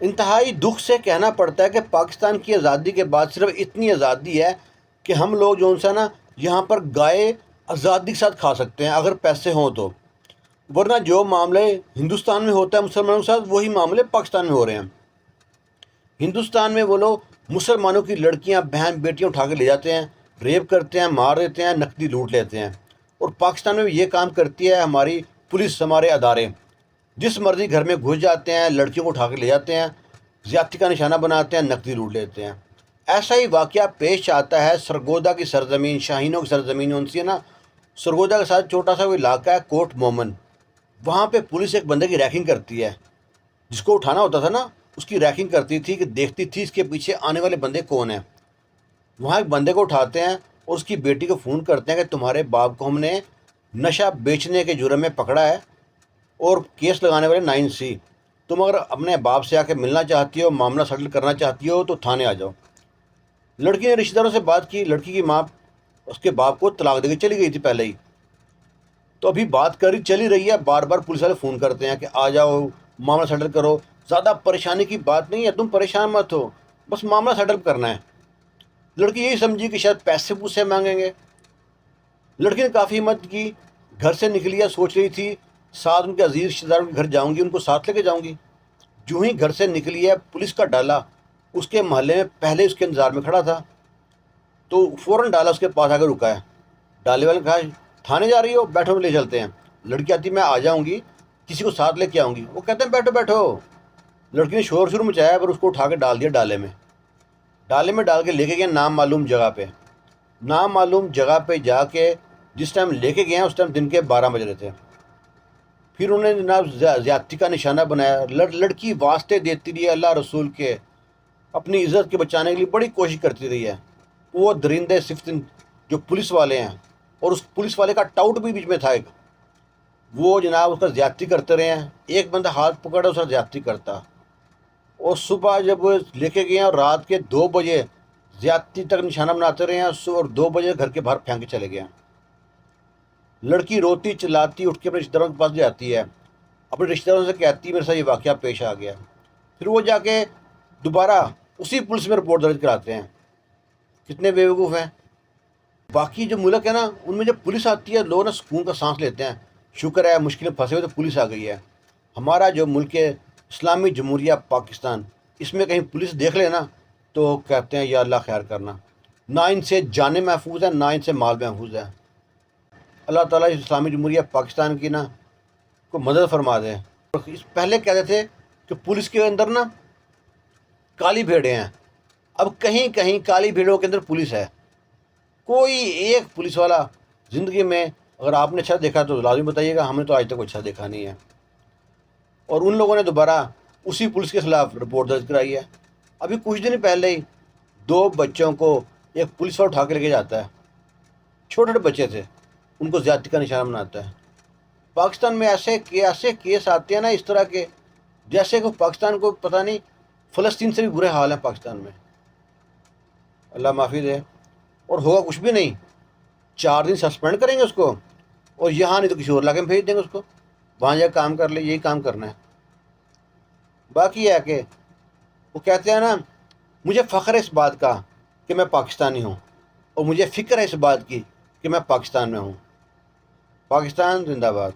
انتہائی دکھ سے کہنا پڑتا ہے کہ پاکستان کی آزادی کے بعد صرف اتنی آزادی ہے کہ ہم لوگ جو ان سے نا یہاں پر گائے آزادی کے ساتھ کھا سکتے ہیں اگر پیسے ہوں تو، ورنہ جو معاملے ہندوستان میں ہوتا ہے مسلمانوں کے ساتھ وہی معاملے پاکستان میں ہو رہے ہیں۔ ہندوستان میں وہ لوگ مسلمانوں کی لڑکیاں بہن بیٹیاں اٹھا کے لے جاتے ہیں، ریپ کرتے ہیں، مار دیتے ہیں، نقدی لوٹ لیتے ہیں۔ اور پاکستان میں یہ کام کرتی ہے ہماری پولیس، ہمارے ادارے، جس مرضی گھر میں گھس جاتے ہیں، لڑکیوں کو اٹھا کے لے جاتے ہیں، زیادتی کا نشانہ بناتے ہیں، نقدی لوٹ لیتے ہیں۔ ایسا ہی واقعہ پیش آتا ہے سرگودا کی سرزمین، شاہینوں کی سرزمین ان سے نا، سرگودا کے ساتھ چھوٹا سا کوئی علاقہ ہے کوٹ مومن، وہاں پہ پولیس ایک بندے کی ریکنگ کرتی ہے، جس کو اٹھانا ہوتا تھا نا اس کی ریکنگ کرتی تھی کہ دیکھتی تھی اس کے پیچھے آنے والے بندے کون ہیں۔ وہاں ایک بندے کو اٹھاتے ہیں اور اس کی بیٹی کو فون کرتے ہیں کہ تمہارے باپ کو ہم نے نشہ بیچنے کے جرم میں پکڑا ہے اور کیس لگانے والے 9C، تم اگر اپنے باپ سے آ کے ملنا چاہتی ہو، معاملہ سیٹل کرنا چاہتی ہو تو تھانے آ جاؤ۔ لڑکی نے رشتہ داروں سے بات کی، لڑکی کی ماں اس کے باپ کو طلاق دے کے چلی گئی تھی پہلے ہی، تو ابھی بات کری چلی رہی ہے، بار بار پولیس والے فون کرتے ہیں کہ آ جاؤ معاملہ سیٹل کرو۔ زیادہ پریشانی کی بات نہیں ہے، تم پریشان مت ہو، بس معاملہ سیٹل کرنا ہے۔ لڑکی یہی سمجھی کہ شاید پیسے پوسے مانگیں گے۔ لڑکی نے کافی ہمت کی، گھر سے نکلی ہے، سوچ رہی تھی ساتھ ان کے عزیز رشتہ داروں کے گھر جاؤں گی، ان کو ساتھ لے کے جاؤں گی۔ جو ہی گھر سے نکلی ہے، پولیس کا ڈالا اس کے محلے میں پہلے اس کے انتظار میں کھڑا تھا، تو فوراً ڈالا اس کے پاس آ کے رکا ہے۔ ڈالے والے نے کہا تھانے جا رہی ہو، بیٹھو لے چلتے ہیں۔ لڑکی آتی میں آ جاؤں گی، کسی کو ساتھ لے کے آؤں گی۔ وہ کہتے ہیں بیٹھو بیٹھو۔ لڑکی نے شور شروع مچایا پر اس کو اٹھا کے ڈال دیا ڈالے میں ڈال کے لے کے گئے نام معلوم جگہ پہ۔ نام معلوم جگہ پہ جا کے جس ٹائم لے کے گئے ہیں اس ٹائم دن کے 12 بج رہے تھے۔ پھر انہوں نے جناب زیادتی کا نشانہ بنایا، لڑکی واسطے دیتی رہی ہے اللہ رسول کے، اپنی عزت کے بچانے کے لیے بڑی کوشش کرتی رہی ہے۔ وہ درندے صفت جو پولیس والے ہیں، اور اس پولیس والے کا ٹاؤٹ بھی بیچ میں تھا ایک، وہ جناب اس کا زیادتی کرتے رہے ہیں۔ ایک بندہ ہاتھ پکڑا اس کا زیادتی کرتا، اور صبح جب لے کے گئے ہیں اور رات کے 2 بجے زیادتی تک نشانہ بناتے رہے ہیں، اور 2 بجے گھر کے باہر پھینک کے چلے گئے ہیں۔ لڑکی روتی چلاتی اٹھ کے اپنے رشتہ داروں کے پاس جاتی ہے، اپنے رشتہ داروں سے کہتی ہے میرے ساتھ یہ واقعہ پیش آ گیا۔ پھر وہ جا کے دوبارہ اسی پولیس میں رپورٹ درج کراتے ہیں۔ کتنے بیوقوف ہیں۔ باقی جو ملک ہے نا ان میں جب پولیس آتی ہے لوگ نا سکون کا سانس لیتے ہیں، شکر ہے مشکل میں پھنسے ہوئے تو پولیس آ گئی ہے۔ ہمارا جو ملک ہے اسلامی جمہوریہ پاکستان، اس میں کہیں پولیس دیکھ لے نا تو کہتے ہیں یا اللہ خیر کرنا، نہ ان سے جانیں محفوظ ہیں، نہ ان سے مال محفوظ ہے۔ اللہ تعالیٰ اس اسلامی جمہوریہ پاکستان کی نا کو مدد فرما دے۔ پہلے کہتے تھے کہ پولیس کے اندر نا کالی بھیڑیں ہیں، اب کہیں کہیں کالی بھیڑوں کے اندر پولیس ہے۔ کوئی ایک پولیس والا زندگی میں اگر آپ نے اچھا دیکھا تو لازمی بتائیے گا، ہم نے تو آج تک اچھا دیکھا نہیں ہے۔ اور ان لوگوں نے دوبارہ اسی پولیس کے خلاف رپورٹ درج کرائی ہے۔ ابھی کچھ دن پہلے ہی 2 بچوں کو ایک پولیس والا اٹھا کے لے کے جاتا ہے، چھوٹے چھوٹے بچے تھے، ان کو زیادتی کا نشانہ بناتا ہے۔ پاکستان میں ایسے کیس آتے ہیں نا اس طرح کے، جیسے کہ پاکستان کو پتہ نہیں، فلسطین سے بھی برے حال ہیں پاکستان میں۔ اللہ معافی دے۔ اور ہوگا کچھ بھی نہیں، 4 دن سسپینڈ کریں گے اس کو، اور یہاں نہیں تو کسی اور علاقے میں بھیج دیں گے اس کو، وہاں جا کام کر لے، یہی کام کرنا ہے۔ باقی ہے کہ وہ کہتے ہیں نا مجھے فخر ہے اس بات کا کہ میں پاکستانی ہوں، اور مجھے فکر ہے اس بات کی کہ میں پاکستان میں ہوں۔ پاکستان زندہ باد۔